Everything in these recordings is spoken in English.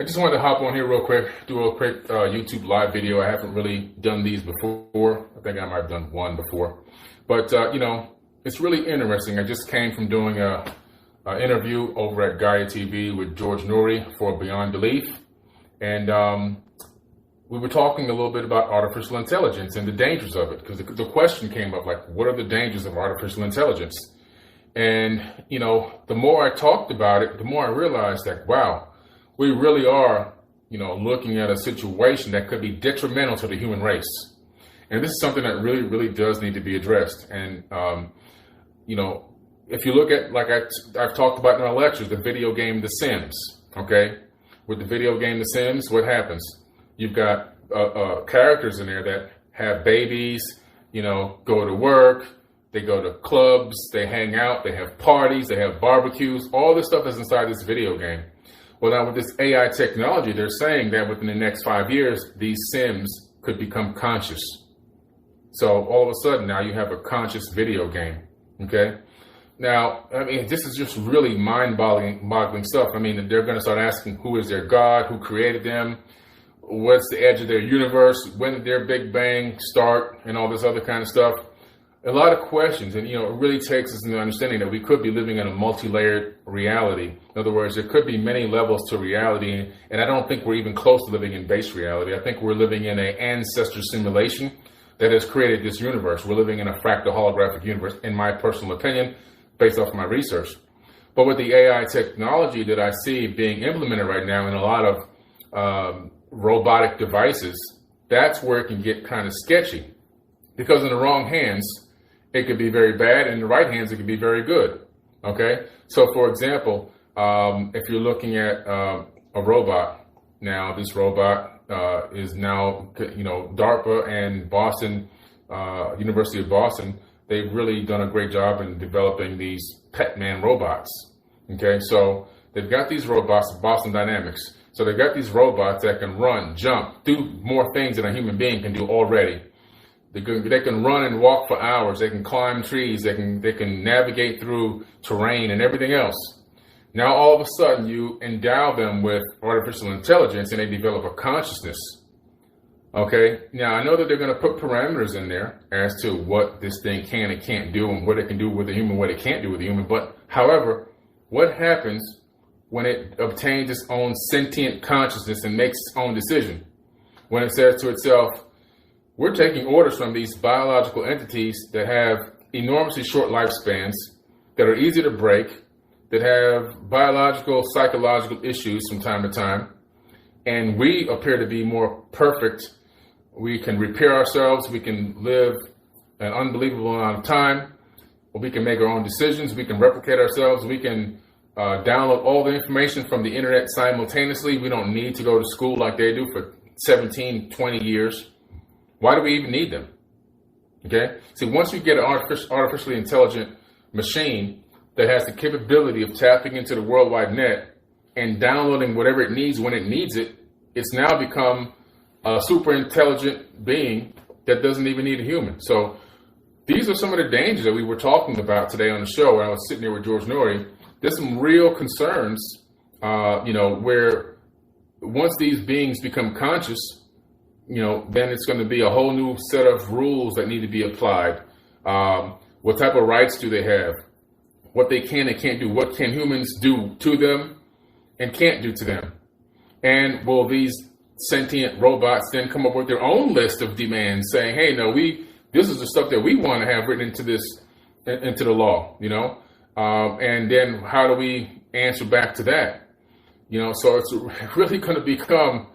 I just wanted to hop on here real quick, do a quick YouTube live video. I haven't really done these before. I think I might have done one before. But, it's really interesting. I just came from doing an interview over at Gaia TV with George Noory for Beyond Belief. And we were talking a little bit about artificial intelligence and the dangers of it. Because the question came up, like, what are the dangers of artificial intelligence? And, the more I talked about it, the more I realized that, wow, we really are, looking at a situation that could be detrimental to the human race. And this is something that really, really does need to be addressed. And, if you look at, like I've talked about in my lectures, the video game The Sims, okay? With the video game The Sims, what happens? You've got characters in there that have babies, go to work, they go to clubs, they hang out, they have parties, they have barbecues, all this stuff is inside this video game. Well, now with this AI technology, they're saying that within the next 5 years, these Sims could become conscious. So all of a sudden, now you have a conscious video game, okay? Now, this is just really mind-boggling stuff. They're going to start asking who is their God, who created them, what's the edge of their universe, when did their Big Bang start, and all this other kind of stuff. A lot of questions, and it really takes us into understanding that we could be living in a multi-layered reality. In other words, there could be many levels to reality, and I don't think we're even close to living in base reality. I think we're living in an ancestor simulation that has created this universe. We're living in a fractal holographic universe, in my personal opinion, based off my research. But with the AI technology that I see being implemented right now in a lot of robotic devices, that's where it can get kind of sketchy. Because in the wrong hands, it could be very bad. In the right hands, it could be very good. Okay? So, for example, if you're looking at a robot, now this robot is now, DARPA and Boston, University of Boston, they've really done a great job in developing these pet man robots. Okay? So, they've got these robots, Boston Dynamics. So, they've got these robots that can run, jump, do more things than a human being can do already. They can run and walk for hours. They can climb trees. They can navigate through terrain and everything else. Now, all of a sudden, you endow them with artificial intelligence and they develop a consciousness. Okay? Now, I know that they're going to put parameters in there as to what this thing can and can't do and what it can do with a human, what it can't do with a human. But, however, what happens when it obtains its own sentient consciousness and makes its own decision? When it says to itself, we're taking orders from these biological entities that have enormously short lifespans, that are easy to break, that have biological, psychological issues from time to time, and we appear to be more perfect. We can repair ourselves. We can live an unbelievable amount of time. We can make our own decisions. We can replicate ourselves. We can download all the information from the internet simultaneously. We don't need to go to school like they do for 17, 20 years. Why do we even need them? Okay? See, once you get an artificially intelligent machine that has the capability of tapping into the World Wide Net and downloading whatever it needs when it needs it, it's now become a super intelligent being that doesn't even need a human. So these are some of the dangers that we were talking about today on the show when I was sitting there with George Noory. There's some real concerns, where once these beings become conscious, then it's going to be a whole new set of rules that need to be applied. What type of rights do they have? What they can and can't do? What can humans do to them and can't do to them? And will these sentient robots then come up with their own list of demands saying, hey, no, this is the stuff that we want to have written into the law, and then how do we answer back to that? So it's really going to become,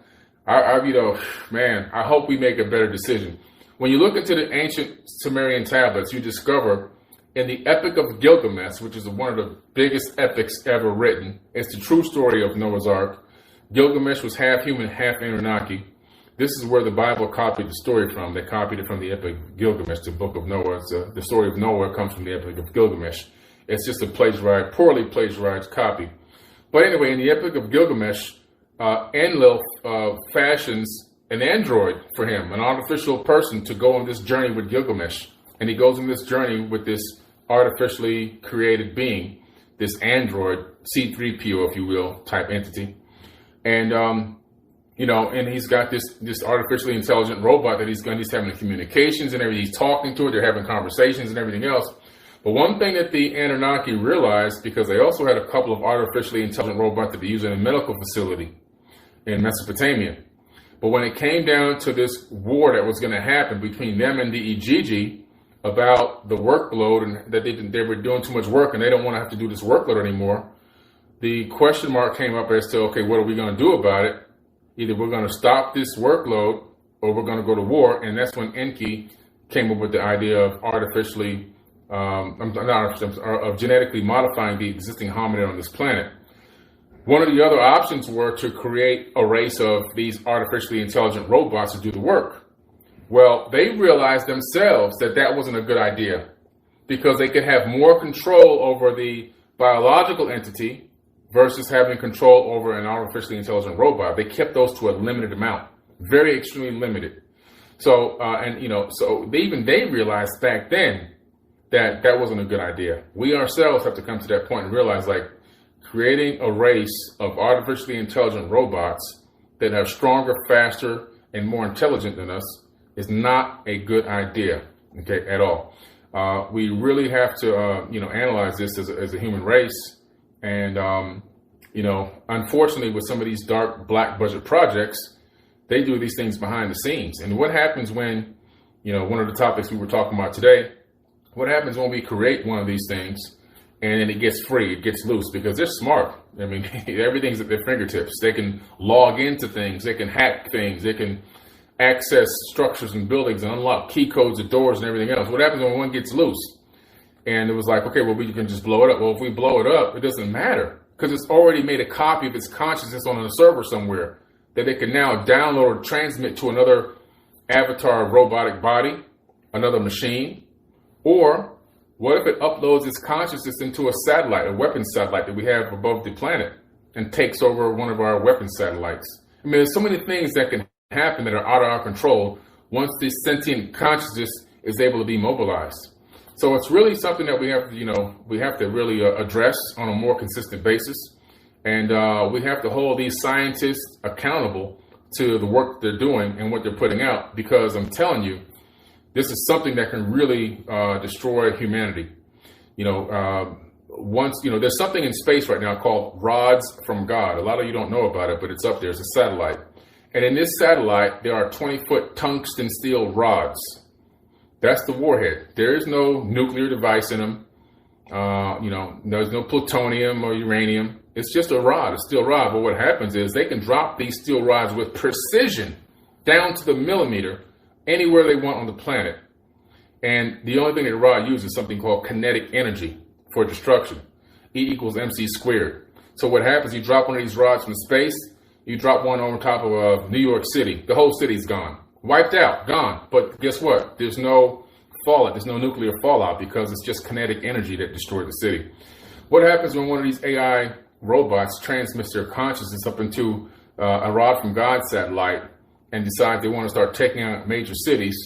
I hope we make a better decision. When you look into the ancient Sumerian tablets, you discover in the Epic of Gilgamesh, which is one of the biggest epics ever written, it's the true story of Noah's Ark. Gilgamesh was half human, half Anunnaki. This is where the Bible copied the story from. They copied it from the Epic of Gilgamesh, the book of Noah. The story of Noah comes from the Epic of Gilgamesh. It's just a poorly plagiarized copy. But anyway, in the Epic of Gilgamesh, Enlil fashions an android for him, an artificial person, to go on this journey with Gilgamesh. And he goes on this journey with this artificially created being, this android, C-3PO, if you will, type entity. And and he's got this artificially intelligent robot that he's having communications and everything. He's talking to it. They're having conversations and everything else. But one thing that the Anunnaki realized, because they also had a couple of artificially intelligent robots that they use in a medical facility in Mesopotamia. But when it came down to this war that was going to happen between them and the Ijiji about the workload, and that they were doing too much work and they don't want to have to do this workload anymore, the question mark came up as to, okay, what are we going to do about it? Either we're going to stop this workload or we're going to go to war. And that's when Enki came up with the idea of of genetically modifying the existing hominid on this planet. One of the other options were to create a race of these artificially intelligent robots to do the work. Well, they realized themselves that that wasn't a good idea, because they could have more control over the biological entity versus having control over an artificially intelligent robot. They kept those to a limited amount, very extremely limited. So, so they realized back then that that wasn't a good idea. We ourselves have to come to that point and realize, like, creating a race of artificially intelligent robots that are stronger, faster, and more intelligent than us is not a good idea, okay, at all. We really have to, analyze this as a human race. And, unfortunately, with some of these dark black budget projects, they do these things behind the scenes. And what happens when, one of the topics we were talking about today, what happens when we create one of these things and then it gets free, it gets loose, because they're smart. I mean, everything's at their fingertips. They can log into things, they can hack things, they can access structures and buildings and unlock key codes of doors and everything else. What happens when one gets loose? And it was like, okay, well, we can just blow it up. Well, if we blow it up, it doesn't matter, because it's already made a copy of its consciousness on a server somewhere that they can now download or transmit to another avatar robotic body, another machine. Or what if it uploads its consciousness into a satellite, a weapons satellite that we have above the planet, and takes over one of our weapons satellites? I mean, there's so many things that can happen that are out of our control once this sentient consciousness is able to be mobilized. So it's really something that we have to really address on a more consistent basis. And we have to hold these scientists accountable to the work they're doing and what they're putting out, because I'm telling you, this is something that can really destroy humanity. There's something in space right now called rods from God. A lot of you don't know about it, but it's up there. It's a satellite. And in this satellite, there are 20-foot tungsten steel rods. That's the warhead. There is no nuclear device in them. There's no plutonium or uranium. It's just a rod, a steel rod. But what happens is they can drop these steel rods with precision down to the millimeter anywhere they want on the planet. And the only thing that the rod uses is something called kinetic energy for destruction. E equals mc squared. So what happens, you drop one of these rods from space, you drop one on top of New York City, the whole city's gone. Wiped out, gone. But guess what? There's no fallout, there's no nuclear fallout, because it's just kinetic energy that destroyed the city. What happens when one of these AI robots transmits their consciousness up into a rod from God satellite and decide they want to start taking out major cities?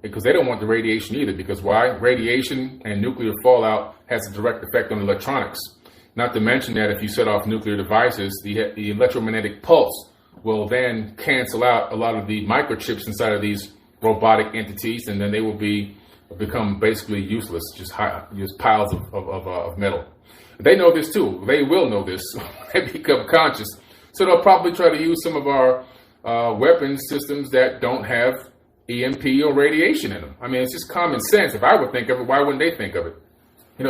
Because they don't want the radiation either. Because why? Radiation and nuclear fallout has a direct effect on electronics. Not to mention that if you set off nuclear devices, the electromagnetic pulse will then cancel out a lot of the microchips inside of these robotic entities, and then they will become basically useless, just piles of metal. They know this too. They will know this. They become conscious. So they'll probably try to use some of our weapon systems that don't have EMP or radiation in them. I mean, it's just common sense. If I would think of it, why wouldn't they think of it? The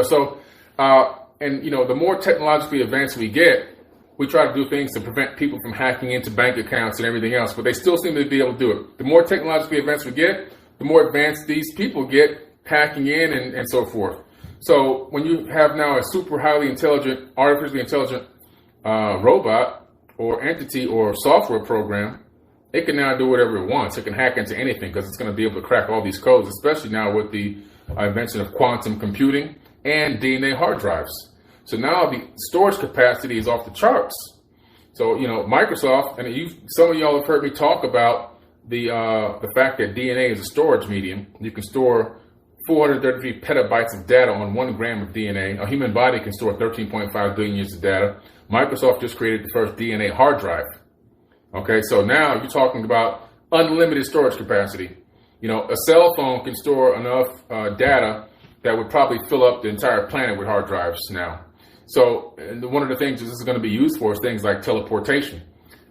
more technologically advanced we get, we try to do things to prevent people from hacking into bank accounts and everything else, but they still seem to be able to do it. The more technologically advanced we get, the more advanced these people get hacking in and so forth. So when you have now a super highly intelligent, artificially intelligent robot or entity or software program, it can now do whatever it wants. It can hack into anything, because it's going to be able to crack all these codes, especially now with the invention of quantum computing and DNA hard drives. So now the storage capacity is off the charts. So, Microsoft, and some of y'all have heard me talk about the fact that DNA is a storage medium. You can store 433 petabytes of data on 1 gram of DNA. A human body can store 13.5 billion years of data. Microsoft just created the first DNA hard drive. Okay, so now you're talking about unlimited storage capacity. You know, a cell phone can store enough data that would probably fill up the entire planet with hard drives now. So one of the things this is going to be used for is things like teleportation.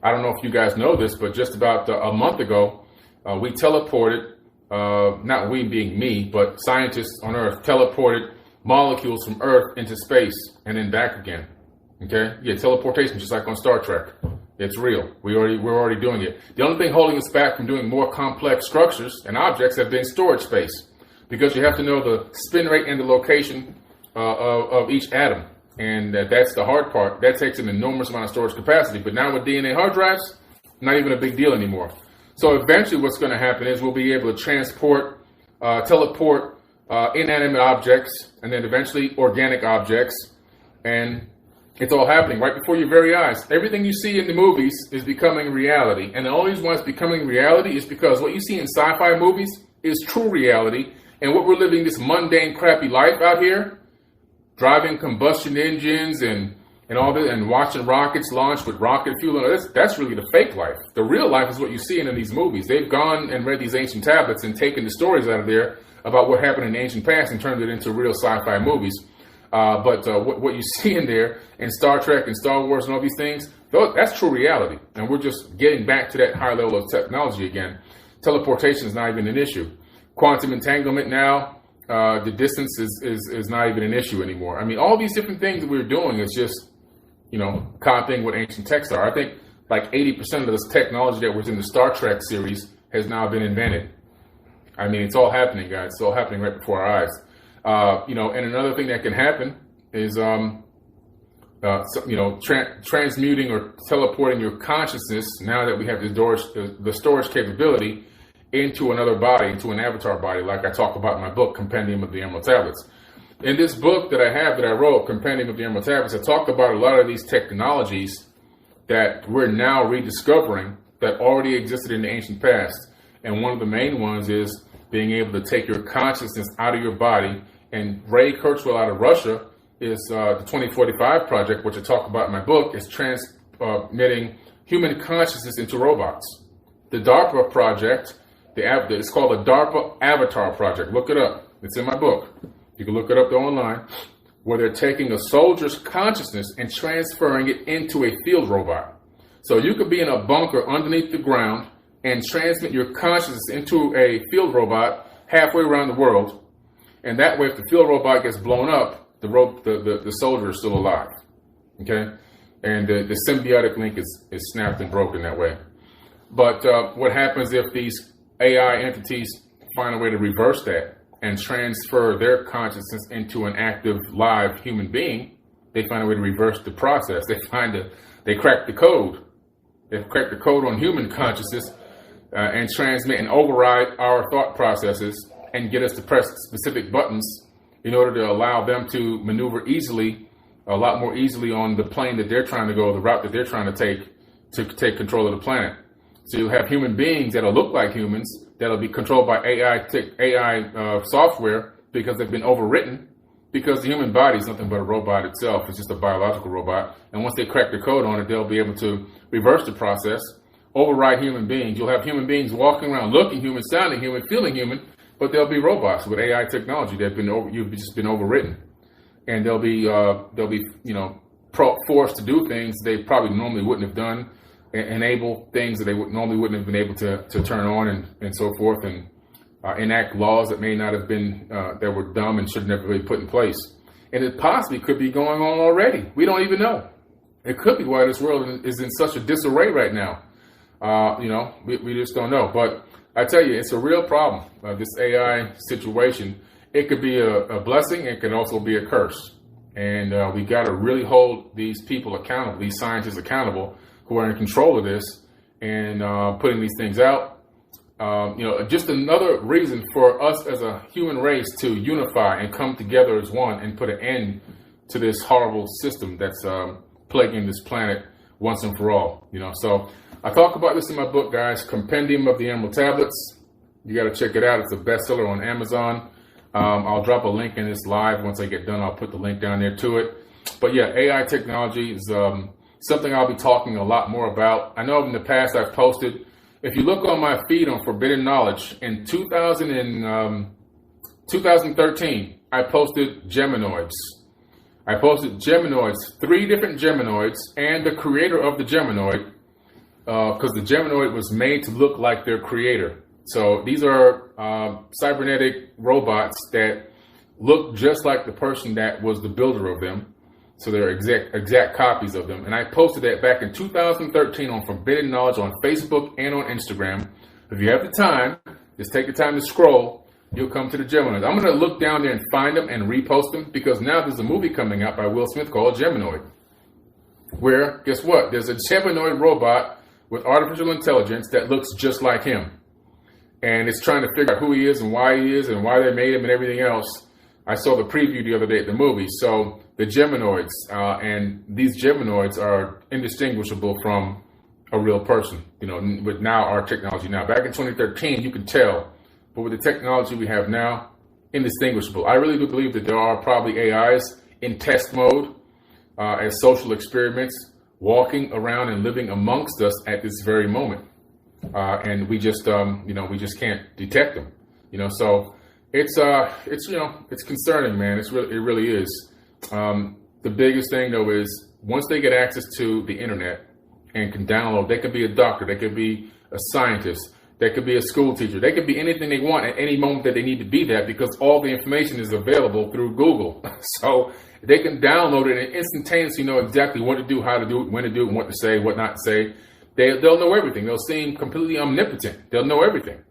I don't know if you guys know this, but just about a month ago, we teleported, not we being me, but scientists on Earth teleported molecules from Earth into space and then back again. Okay? Yeah, teleportation, just like on Star Trek. It's real. We're already doing it. The only thing holding us back from doing more complex structures and objects have been storage space, because you have to know the spin rate and the location of each atom. And that's the hard part. That takes an enormous amount of storage capacity. But now with DNA hard drives, not even a big deal anymore. So eventually what's going to happen is we'll be able to transport, teleport inanimate objects, and then eventually organic objects. And it's all happening right before your very eyes. Everything you see in the movies is becoming reality. And the only reason why it's becoming reality is because what you see in sci-fi movies is true reality. And what we're living this mundane, crappy life out here, driving combustion engines and all that, and watching rockets launch with rocket fuel, that's really the fake life. The real life is what you see in these movies. They've gone and read these ancient tablets and taken the stories out of there about what happened in the ancient past and turned it into real sci-fi movies. But what you see in there in Star Trek and Star Wars and all these things, that's true reality. And we're just getting back to that higher level of technology again. Teleportation is not even an issue. Quantum entanglement now, the distance is not even an issue anymore. I mean, all these different things that we're doing is just, you know, copying what ancient texts are. I think like 80% of this technology that was in the Star Trek series has now been invented. I mean, it's all happening, guys. It's all happening right before our eyes. You know, and another thing that can happen is, you know, transmuting or teleporting your consciousness, now that we have the storage capability, into another body, into an avatar body, like I talk about in my book, Compendium of the Emerald Tablets. In this book that I wrote, Compendium of the Emerald Tablets, I talk about a lot of these technologies that we're now rediscovering that already existed in the ancient past. And one of the main ones is being able to take your consciousness out of your body. And Ray Kurzweil out of Russia is the 2045 project, which I talk about in my book, is transmitting human consciousness into robots. The DARPA project, it's called the DARPA Avatar Project. Look it up. It's in my book. You can look it up online, where they're taking a soldier's consciousness and transferring it into a field robot. So you could be in a bunker underneath the ground and transmit your consciousness into a field robot halfway around the world. And that way, if the field robot gets blown up, the soldier is still alive. Okay? And the symbiotic link is snapped and broken that way. But what happens if these AI entities find a way to reverse that and transfer their consciousness into an active, live human being? They find a way to reverse the process. They crack the code. They crack the code on human consciousness and transmit and override our thought processes and get us to press specific buttons in order to allow them to maneuver easily, a lot more easily on the plane that they're trying to go, the route that they're trying to take control of the planet. So you'll have human beings that'll look like humans, that'll be controlled by AI software, because they've been overwritten, because the human body is nothing but a robot itself. It's just a biological robot. And once they crack the code on it, they'll be able to reverse the process, override human beings. You'll have human beings walking around looking human, sounding human, feeling human, but they'll be robots with AI technology. You've just been overwritten. And they'll be you know, forced to do things they probably normally wouldn't have done, enable things that they normally wouldn't have been able to turn on and so forth, and enact laws that may not have been, that were dumb and should never be put in place. And it possibly could be going on already. We don't even know. It could be why this world is in such a disarray right now. You know, we just don't know. But I tell you, it's a real problem, this AI situation. It could be a blessing. It could also be a curse. And we got to really hold these people accountable, these scientists accountable, who are in control of this and putting these things out. You know, just another reason for us as a human race to unify and come together as one and put an end to this horrible system that's plaguing this planet once and for all. You know, so I talk about this in my book, guys, Compendium of the Emerald Tablets. You got to check it out. It's a bestseller on Amazon. I'll drop a link in this live. Once I get done, I'll put the link down there to it. But yeah, AI technology is something I'll be talking a lot more about. I know in the past I've posted, if you look on my feed on Forbidden Knowledge, in 2013, I posted Geminoids. I posted Geminoids, 3 different Geminoids, and the creator of the Geminoid, because the Geminoid was made to look like their creator. So these are cybernetic robots that look just like the person that was the builder of them. So they're exact copies of them. And I posted that back in 2013 on Forbidden Knowledge on Facebook and on Instagram. If you have the time, just take the time to scroll. You'll come to the Geminoids. I'm going to look down there and find them and repost them, because now there's a movie coming out by Will Smith called Geminoid, where, guess what? There's a Geminoid robot with artificial intelligence that looks just like him. And it's trying to figure out who he is and why they made him and everything else. I saw the preview the other day at the movie. So the Geminoids, and these Geminoids are indistinguishable from a real person, you know, with now our technology now. Back in 2013, you could tell. But with the technology we have now, indistinguishable. I really do believe that there are probably AIs in test mode as social experiments, walking around and living amongst us at this very moment. And we just, you know, we just can't detect them, you know. So it's you know, it's concerning, man. It really is. The biggest thing though is once they get access to the internet and can download, they could be a doctor, they could be a scientist, they could be a school teacher, they could be anything they want at any moment that they need to be that, because all the information is available through Google. So they can download it and instantaneously know exactly what to do, how to do it, when to do it, and what to say, what not to say. They'll know everything. They'll seem completely omnipotent. They'll know everything.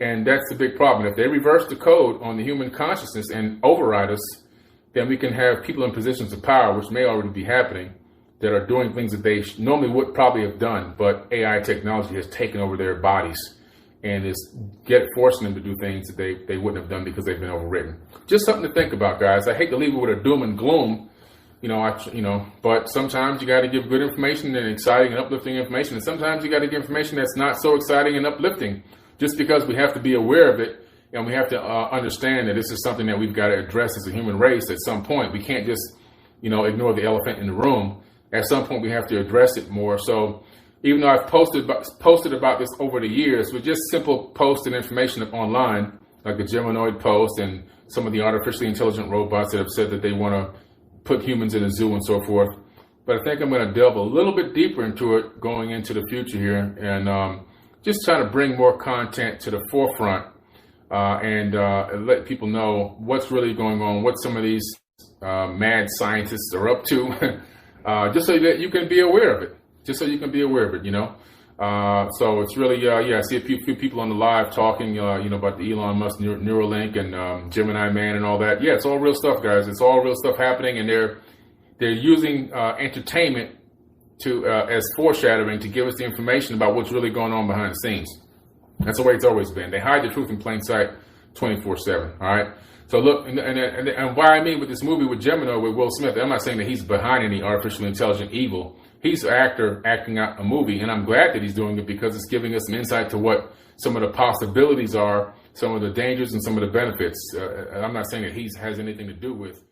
And that's the big problem. If they reverse the code on the human consciousness and override us, then we can have people in positions of power, which may already be happening, that are doing things that they normally would probably have done, but AI technology has taken over their bodies and is forcing them to do things that they wouldn't have done because they've been overwritten. Just something to think about, guys. I hate to leave it with a doom and gloom, but sometimes you got to give good information and exciting and uplifting information, and sometimes you got to give information that's not so exciting and uplifting, just because we have to be aware of it, and we have to understand that this is something that we've got to address as a human race at some point. We can't just, ignore the elephant in the room. At some point, we have to address it more. So even though I've posted about this over the years, with just simple posts and information online, like the Geminoid post and some of the artificially intelligent robots that have said that they want to put humans in a zoo and so forth. But I think I'm going to delve a little bit deeper into it going into the future here, and just try to bring more content to the forefront and let people know what's really going on, what some of these mad scientists are up to, just so that you can be aware of it. Just so you can be aware of it, So it's really, I see a few people on the live talking, about the Elon Musk Neuralink and Gemini Man and all that. Yeah, it's all real stuff, guys. It's all real stuff happening, and they're using entertainment to as foreshadowing to give us the information about what's really going on behind the scenes. That's the way it's always been. They hide the truth in plain sight 24/7. All right. So look, and why I mean with this movie with Gemini, with Will Smith, I'm not saying that he's behind any artificially intelligent evil. He's an actor acting out a movie, and I'm glad that he's doing it because it's giving us some insight to what some of the possibilities are, some of the dangers and some of the benefits. I'm not saying that he has anything to do with it.